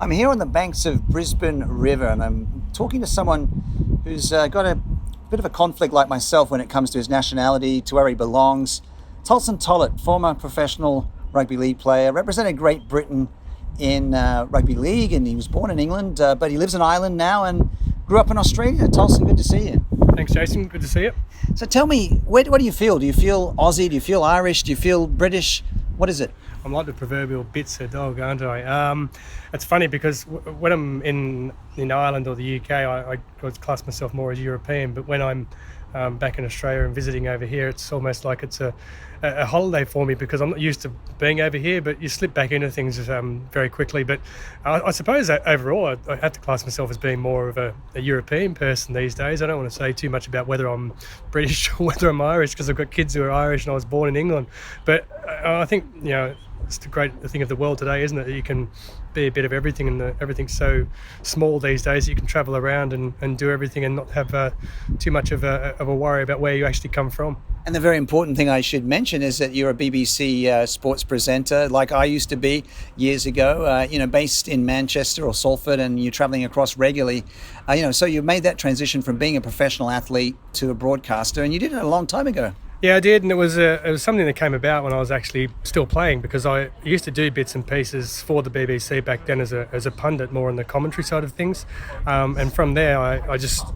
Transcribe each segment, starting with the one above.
I'm here on the banks of Brisbane River, and I'm talking to someone who's got a bit of a conflict like myself when it comes to his nationality, to where he belongs. Tulsen Tollett, former professional rugby league player, represented Great Britain in Rugby League, and he was born in England, but he lives in Ireland now and grew up in Australia. Tulsen, good to see you. Thanks, Jason. Good to see you. So tell me, what do you feel? Do you feel Aussie? Do you feel Irish? Do you feel British? What is it? I'm like the proverbial bits of dog, aren't I? It's funny because when I'm in Ireland or the UK, I would class myself more as European, but when I'm back in Australia and visiting over here, it's almost like it's a holiday for me because I'm not used to being over here, but you slip back into things very quickly. But I suppose that overall I have to class myself as being more of a European person these days. I don't want to say too much about whether I'm British or whether I'm Irish, because I've got kids who are Irish and I was born in England. But I think, it's the great thing of the world today, isn't it? That you can be a bit of everything, and everything's so small these days that you can travel around and do everything and not have too much of a worry about where you actually come from. And the very important thing I should mention is that you're a BBC sports presenter, like I used to be years ago, based in Manchester or Salford, and you're travelling across regularly. So you made that transition from being a professional athlete to a broadcaster, and you did it a long time ago. Yeah, I did, and it was something that came about when I was actually still playing, because I used to do bits and pieces for the BBC back then as a pundit, more on the commentary side of things, and from there I just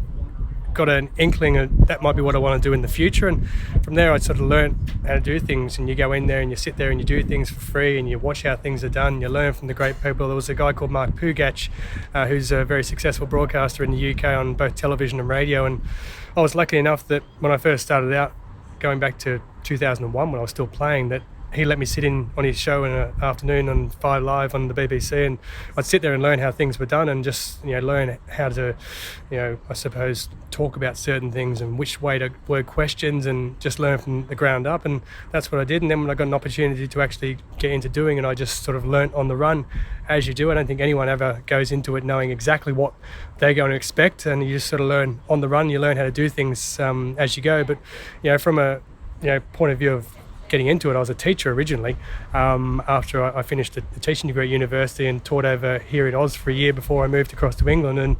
got an inkling of that might be what I want to do in the future, and from there I sort of learned how to do things. And you go in there and you sit there and you do things for free and you watch how things are done. You learn from the great people. There was a guy called Mark Pugach, who's a very successful broadcaster in the UK on both television and radio, and I was lucky enough that when I first started out, going back to 2001 when I was still playing, that he let me sit in on his show in an afternoon on 5 Live on the BBC, and I'd sit there and learn how things were done, and just learn how to I suppose talk about certain things and which way to word questions, and just learn from the ground up. And that's what I did. And then when I got an opportunity to actually get into doing it, I just sort of learnt on the run as you do. I don't think anyone ever goes into it knowing exactly what they're going to expect, and you just sort of learn on the run. You learn how to do things as you go. But from a point of view of getting into it, I was a teacher originally after I finished a teaching degree at university, and taught over here in Oz for a year before I moved across to England. And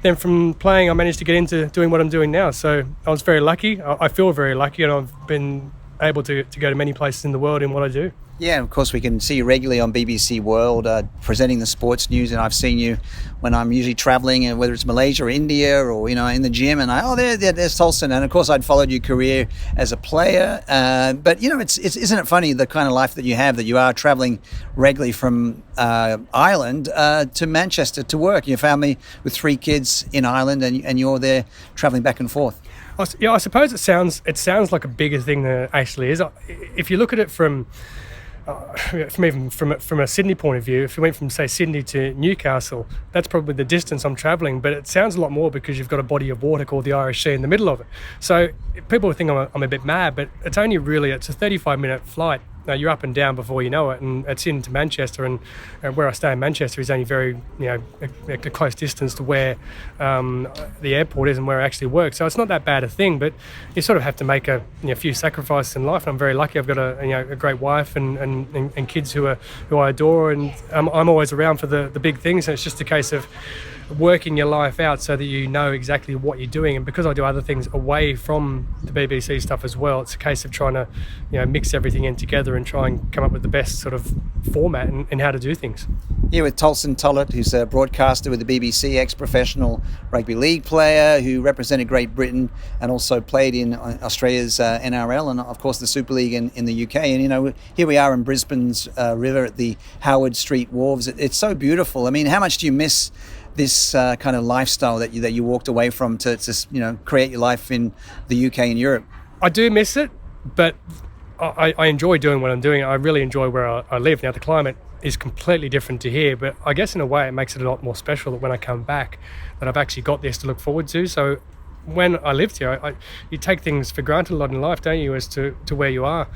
then from playing, I managed to get into doing what I'm doing now. So I was very lucky. I feel very lucky, and I've been able to go to many places in the world in what I do. Yeah, of course, we can see you regularly on BBC World presenting the sports news, and I've seen you when I'm usually travelling, and whether it's Malaysia or India or in the gym, and there's Tulsen. And of course, I'd followed your career as a player, but it's isn't it funny the kind of life that you have, that you are travelling regularly from Ireland to Manchester to work. Your family with 3 kids in Ireland, and you're there travelling back and forth. I suppose it sounds like a bigger thing than it actually is. If you look at it from a Sydney point of view, if you went from, say, Sydney to Newcastle, that's probably the distance I'm travelling, but it sounds a lot more because you've got a body of water called the Irish Sea in the middle of it. So people think I'm a bit mad, but it's a 35-minute flight. You're up and down before you know it, and it's into Manchester, and where I stay in Manchester is only very, a close distance to where the airport is and where I actually work. So it's not that bad a thing, but you sort of have to make a few sacrifices in life. And I'm very lucky. I've got a great wife and kids who I adore, and I'm always around for the big things. And it's just a case of working your life out so that you know exactly what you're doing. And because I do other things away from the BBC stuff as well, it's a case of trying to mix everything in together and try and come up with the best sort of format and how to do things. Here with Tulsen Tollett, who's a broadcaster with the BBC, ex-professional rugby league player who represented Great Britain and also played in Australia's NRL and of course the Super League in the UK. And here we are in Brisbane's river at the Howard Street Wharves. It's so beautiful. I mean, how much do you miss this kind of lifestyle that you walked away from to create your life in the UK and Europe? I do miss it, but I enjoy doing what I'm doing. I really enjoy where I live. Now, the climate is completely different to here, but I guess in a way it makes it a lot more special that when I come back that I've actually got this to look forward to. So when I lived here, you take things for granted a lot in life, don't you, as to where you are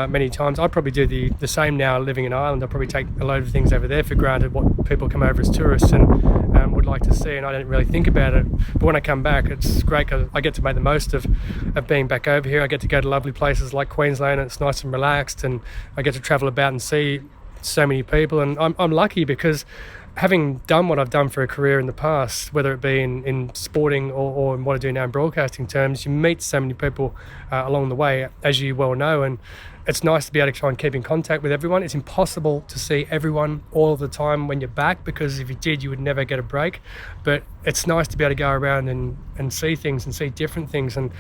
many times. I probably do the same now living in Ireland. I probably take a load of things over there for granted, what people come over as tourists and would like to see, and I don't really think about it. But when I come back, it's great because I get to make the most of being back over here. I get to go to lovely places like Queensland, and it's nice and relaxed, and I get to travel about and see so many people. And I'm lucky because having done what I've done for a career in the past, whether it be in sporting or in what I do now in broadcasting terms, you meet so many people along the way, as you well know, and it's nice to be able to try and keep in contact with everyone. It's impossible to see everyone all of the time when you're back, because if you did, you would never get a break. But it's nice to be able to go around and see things and see different things. And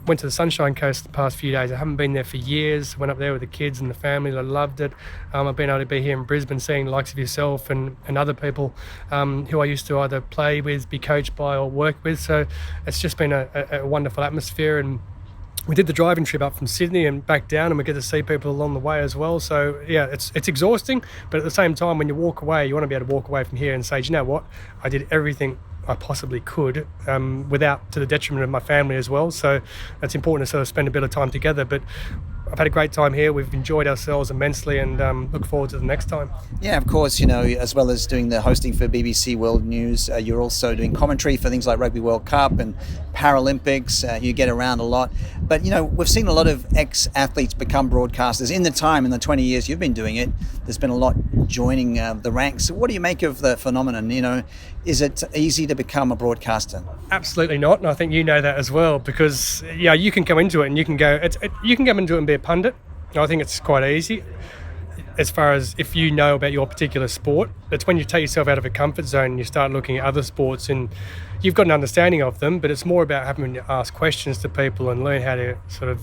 went to the Sunshine Coast the past few days. I haven't been there for years. Went up there with the kids and the family. I loved it. I've been able to be here in Brisbane seeing the likes of yourself and other people who I used to either play with, be coached by or work with. So it's just been a wonderful atmosphere. And we did the driving trip up from Sydney and back down, and we get to see people along the way as well. So yeah, it's exhausting, but at the same time, when you walk away, you want to be able to walk away from here and say, do you know what? I did everything I possibly could, without to the detriment of my family as well. So it's important to sort of spend a bit of time together. But I've had a great time here. We've enjoyed ourselves immensely, and look forward to the next time. Yeah, of course, as well as doing the hosting for BBC World News, you're also doing commentary for things like Rugby World Cup and Paralympics. You get around a lot. But, we've seen a lot of ex-athletes become broadcasters. In the 20 years you've been doing it, there's been a lot joining the ranks. What do you make of the phenomenon? Is it easy to become a broadcaster? Absolutely not, and I think you know that as well, because you can come into it and you can go into it and be a pundit. I think it's quite easy. As far as if you know about your particular sport, it's when you take yourself out of a comfort zone and you start looking at other sports and you've got an understanding of them, but it's more about having to ask questions to people and learn how to sort of,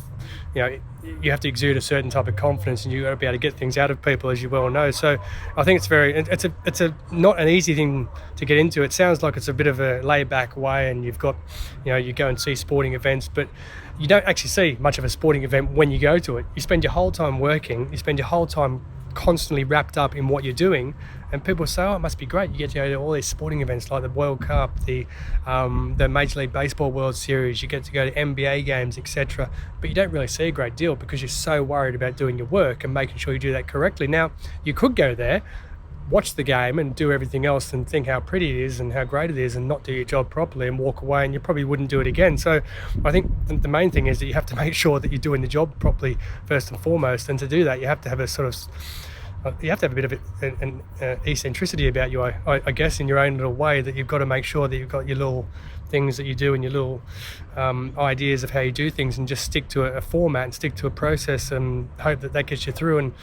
you have to exude a certain type of confidence, and you've got to be able to get things out of people, as you well know. So I think it's not an easy thing to get into. It sounds like it's a bit of a laid back way, and you've got, you go and see sporting events, but you don't actually see much of a sporting event when you go to it. You spend your whole time working, you spend your whole time constantly wrapped up in what you're doing, and people say, oh, it must be great, you get to go to all these sporting events like the World Cup, the Major League Baseball World Series, you get to go to NBA games, etc., but you don't really see a great deal because you're so worried about doing your work and making sure you do that correctly. Now, you could go there, watch the game and do everything else and think how pretty it is and how great it is and not do your job properly and walk away, and you probably wouldn't do it again. So I think the main thing is that you have to make sure that you're doing the job properly first and foremost, and to do that you have to have a bit of an eccentricity about you, I guess, in your own little way, that you've got to make sure that you've got your little things that you do and your little ideas of how you do things, and just stick to a format and stick to a process and hope that gets you through. And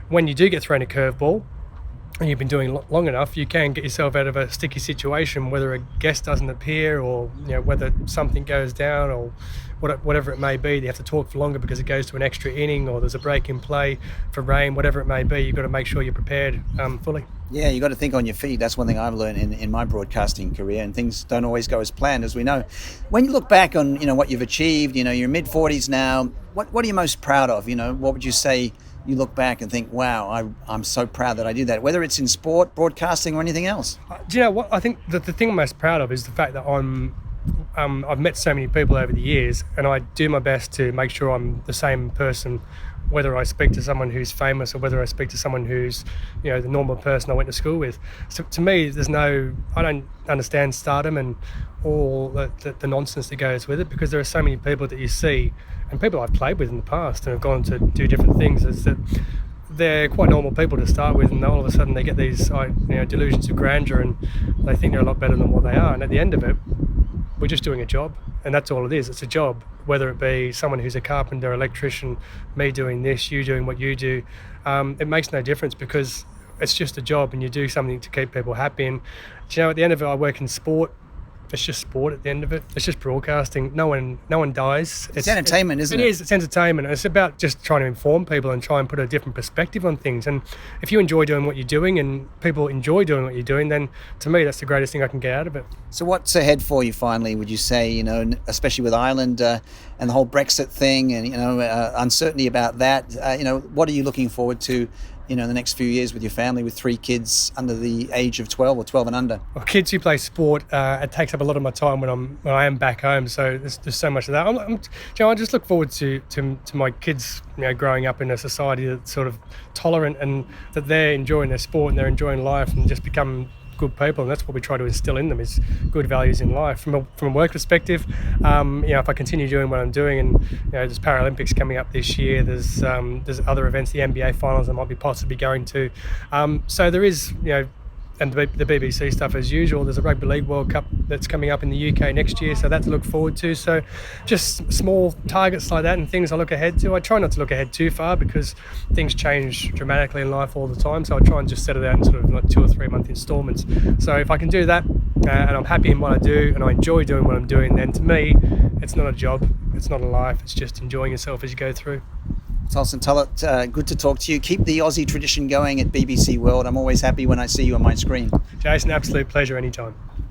when you do get thrown a curveball, and you've been doing long enough, you can get yourself out of a sticky situation, whether a guest doesn't appear or whether something goes down or whatever it may be. You have to talk for longer because it goes to an extra inning, or there's a break in play for rain, whatever it may be. You've got to make sure you're prepared fully. Yeah, you got to think on your feet. That's one thing I've learned in my broadcasting career, and things don't always go as planned, as we know. When you look back on what you've achieved, you're mid-40s now, what are you most proud of? What would you say you look back and think, wow, I'm so proud that I did that, whether it's in sport, broadcasting, or anything else? Do you know what? I think that the thing I'm most proud of is the fact that I've met so many people over the years, and I do my best to make sure I'm the same person, whether I speak to someone who's famous or whether I speak to someone who's, the normal person I went to school with. So to me, I don't understand stardom and all the nonsense that goes with it, because there are so many people that you see, and people I've played with in the past and have gone to do different things, is that they're quite normal people to start with, and all of a sudden they get these delusions of grandeur, and they think they're a lot better than what they are. And at the end of it, we're just doing a job, and that's all it is. It's a job, whether it be someone who's a carpenter, electrician, me doing this, you doing what you do. It makes no difference, because it's just a job, and you do something to keep people happy. And at the end of it, I work in sport. It's just sport at the end of it. It's just broadcasting. No one dies. It's entertainment, isn't it? It is. It's entertainment. It's about just trying to inform people and try and put a different perspective on things. And if you enjoy doing what you're doing and people enjoy doing what you're doing, then to me, that's the greatest thing I can get out of it. So what's ahead for you finally, would you say, especially with Ireland and the whole Brexit thing and, uncertainty about that, what are you looking forward to in the next few years with your family, with 3 kids under the age of 12 or 12 and under? Well, kids who play sport, it takes up a lot of my time when I am back home. So there's so much of that. I just look forward to my kids, growing up in a society that's sort of tolerant, and that they're enjoying their sport and they're enjoying life and just become good people, and that's what we try to instill in them, is good values in life. From a work perspective, if I continue doing what I'm doing, and there's Paralympics coming up this year, there's other events, the NBA finals I might be possibly going to, so there is and the BBC stuff as usual. There's a Rugby League World Cup that's coming up in the UK next year, so that to look forward to. So just small targets like that and things I look ahead to. I try not to look ahead too far because things change dramatically in life all the time, so I try and just set it out in sort of like 2 or 3 month installments. So if I can do that and I'm happy in what I do and I enjoy doing what I'm doing, then to me it's not a job, it's not a life, it's just enjoying yourself as you go through. Tulsen Tollett, good to talk to you. Keep the Aussie tradition going at BBC World. I'm always happy when I see you on my screen. Jason, absolute pleasure anytime.